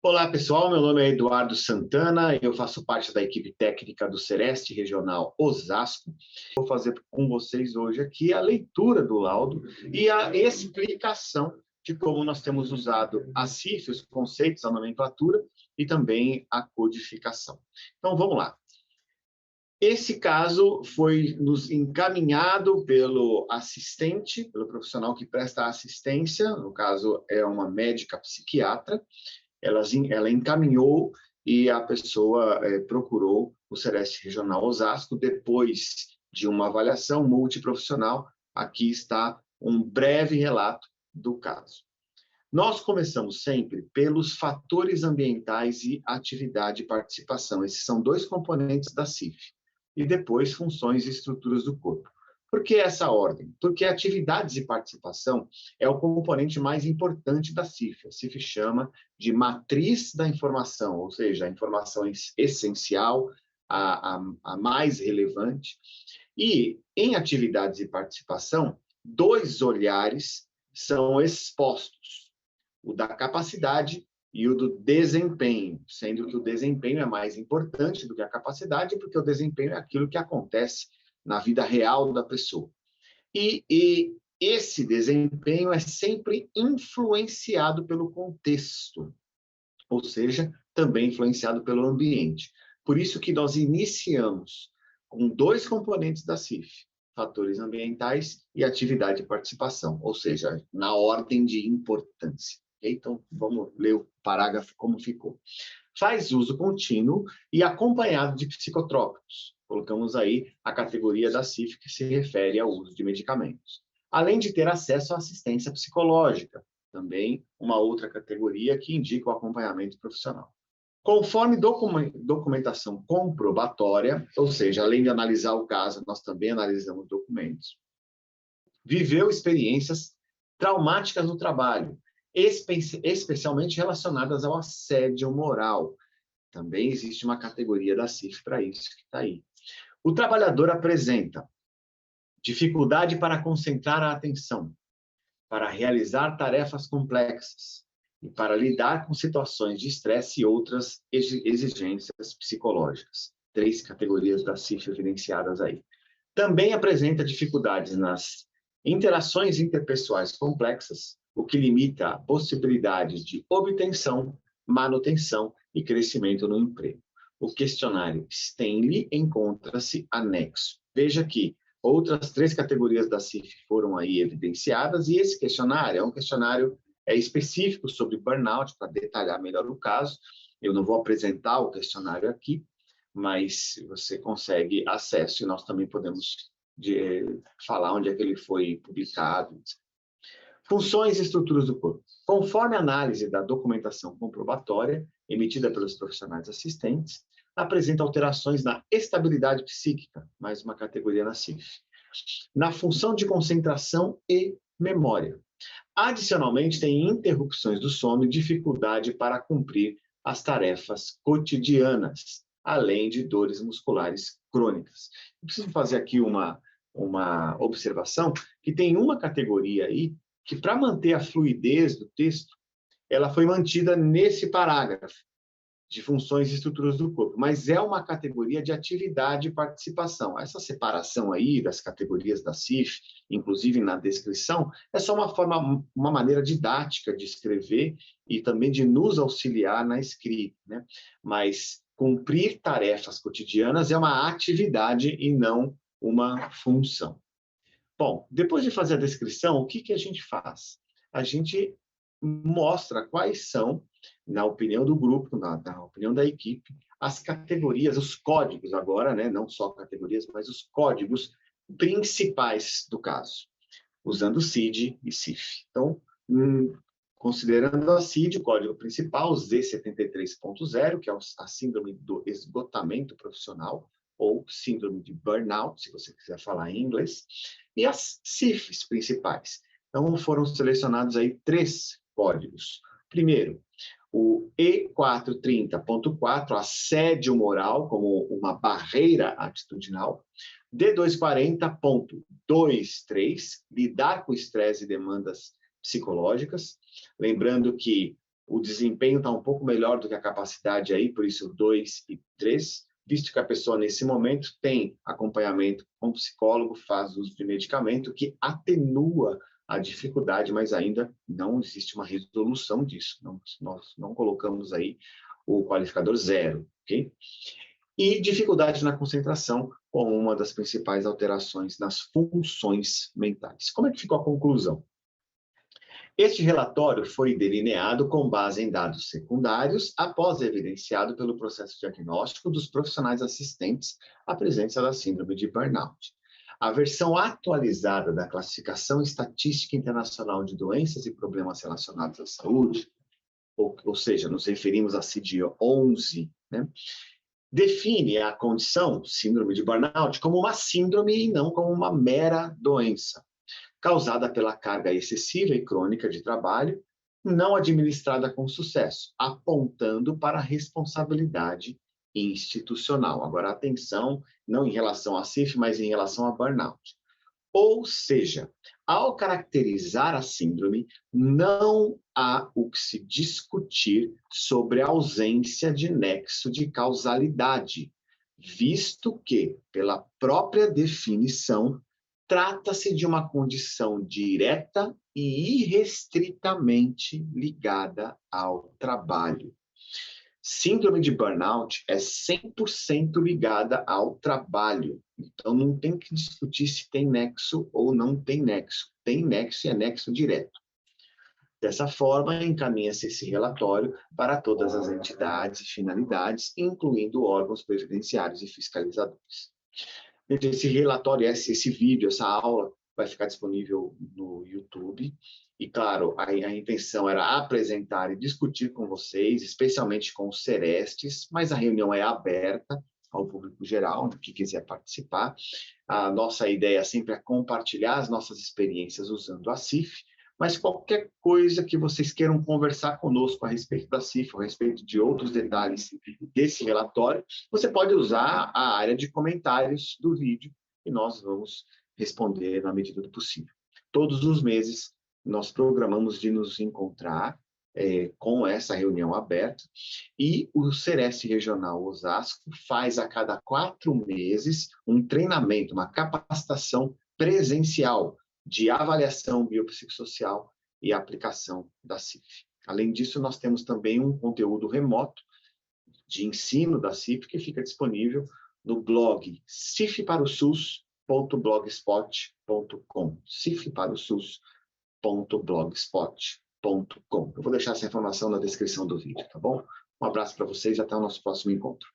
Olá, pessoal. Meu nome é Eduardo Santana. Eu faço parte da equipe técnica do Sereste Regional Osasco. Vou fazer com vocês hoje aqui a leitura do laudo e a explicação de como nós temos usado a CIF, os conceitos, a nomenclatura e também a codificação. Então, vamos lá. Esse caso foi nos encaminhado pelo assistente, pelo profissional que presta assistência, no caso é uma médica psiquiatra. Ela encaminhou e a pessoa procurou o Sereste Regional Osasco depois de uma avaliação multiprofissional. Aqui está um breve relato do caso. Nós começamos sempre pelos fatores ambientais e atividade e participação. Esses são dois componentes da CIF. E depois funções e estruturas do corpo. Por que essa ordem? Porque atividades e participação é o componente mais importante da CIF. A CIF chama de matriz da informação, ou seja, a informação essencial, a mais relevante. E em atividades e participação, dois olhares são expostos: o da capacidade e o do desempenho, sendo que o desempenho é mais importante do que a capacidade, porque o desempenho é aquilo que acontece na vida real da pessoa. E esse desempenho é sempre influenciado pelo contexto, ou seja, também influenciado pelo ambiente. Por isso que nós iniciamos com dois componentes da CIF, fatores ambientais e atividade e participação, ou seja, na ordem de importância. Então, vamos ler o parágrafo como ficou. Faz uso contínuo e acompanhado de psicotrópicos. Colocamos aí a categoria da CIF que se refere ao uso de medicamentos. Além de ter acesso à assistência psicológica, também uma outra categoria que indica o acompanhamento profissional. Conforme documentação comprobatória, ou seja, além de analisar o caso, nós também analisamos documentos, viveu experiências traumáticas no trabalho, especialmente relacionadas ao assédio moral. Também existe uma categoria da CIF para isso que está aí. O trabalhador apresenta dificuldade para concentrar a atenção, para realizar tarefas complexas e para lidar com situações de estresse e outras exigências psicológicas. 3 categorias da CIF evidenciadas aí. Também apresenta dificuldades nas interações interpessoais complexas, o que limita a possibilidade de obtenção, manutenção e crescimento no emprego. O questionário Stanley encontra-se anexo. Veja que outras 3 categorias da CIF foram aí evidenciadas, e esse questionário é um questionário específico sobre burnout, para detalhar melhor o caso. Eu não vou apresentar o questionário aqui, mas você consegue acesso, e nós também podemos falar onde é que ele foi publicado. Funções e estruturas do corpo. Conforme a análise da documentação comprobatória emitida pelos profissionais assistentes, apresenta alterações na estabilidade psíquica, mais uma categoria na CIF, na função de concentração e memória. Adicionalmente, tem interrupções do sono e dificuldade para cumprir as tarefas cotidianas, além de dores musculares crônicas. Eu preciso fazer aqui uma observação, que tem uma categoria aí que, para manter a fluidez do texto, ela foi mantida nesse parágrafo de funções e estruturas do corpo, mas é uma categoria de atividade e participação. Essa separação aí das categorias da CIF, inclusive na descrição, é só uma maneira didática de escrever e também de nos auxiliar na escrita, né? Mas cumprir tarefas cotidianas é uma atividade e não uma função. Bom, depois de fazer a descrição, o que a gente faz? A gente mostra quais são, na opinião do grupo, na opinião da equipe, as categorias, os códigos agora, né? Não só categorias, mas os códigos principais do caso, usando CID e CIF. Então, considerando a CID, o código principal, Z73.0, que é a síndrome do esgotamento profissional, ou síndrome de burnout, se você quiser falar em inglês, e as CIFs principais. Então, foram selecionados aí 3 códigos. Primeiro, o E430.4, assédio moral como uma barreira atitudinal. D240.23, lidar com estresse e demandas psicológicas. Lembrando que o desempenho está um pouco melhor do que a capacidade aí, por isso 2 e 3, visto que a pessoa, nesse momento, tem acompanhamento com psicólogo, faz uso de medicamento, que atenua a dificuldade, mas ainda não existe uma resolução disso. Nós não colocamos aí o qualificador 0, ok? E dificuldade na concentração, como uma das principais alterações nas funções mentais. Como é que ficou a conclusão? Este relatório foi delineado com base em dados secundários, após evidenciado pelo processo diagnóstico dos profissionais assistentes à presença da síndrome de burnout. A versão atualizada da Classificação Estatística Internacional de Doenças e Problemas Relacionados à Saúde, ou seja, nos referimos à CID-11, né, define a condição, síndrome de burnout, como uma síndrome e não como uma mera doença, causada pela carga excessiva e crônica de trabalho, não administrada com sucesso, apontando para a responsabilidade institucional. Agora, atenção, não em relação a CIF, mas em relação a burnout. Ou seja, ao caracterizar a síndrome, não há o que se discutir sobre a ausência de nexo de causalidade, visto que, pela própria definição, trata-se de uma condição direta e irrestritamente ligada ao trabalho. Síndrome de burnout é 100% ligada ao trabalho. Então, não tem que discutir se tem nexo ou não tem nexo. Tem nexo e é nexo direto. Dessa forma, encaminha-se esse relatório para todas as entidades e finalidades, incluindo órgãos previdenciários e fiscalizadores. Esse relatório, esse vídeo, essa aula vai ficar disponível no YouTube. E, claro, a intenção era apresentar e discutir com vocês, especialmente com os Serestes, mas a reunião é aberta ao público geral, que quiser participar. A nossa ideia sempre é compartilhar as nossas experiências usando a CIF, mas qualquer coisa que vocês queiram conversar conosco a respeito da CIF, a respeito de outros detalhes desse relatório, você pode usar a área de comentários do vídeo e nós vamos responder na medida do possível. Todos os meses, nós programamos de nos encontrar com essa reunião aberta e o Sereste Regional Osasco faz a cada 4 meses um treinamento, uma capacitação presencial de avaliação biopsicossocial e aplicação da CIF. Além disso, nós temos também um conteúdo remoto de ensino da CIF que fica disponível no blog cifparosus.blogspot.com, cifparosus.blogspot.com. Eu vou deixar essa informação na descrição do vídeo, tá bom? Um abraço para vocês e até o nosso próximo encontro.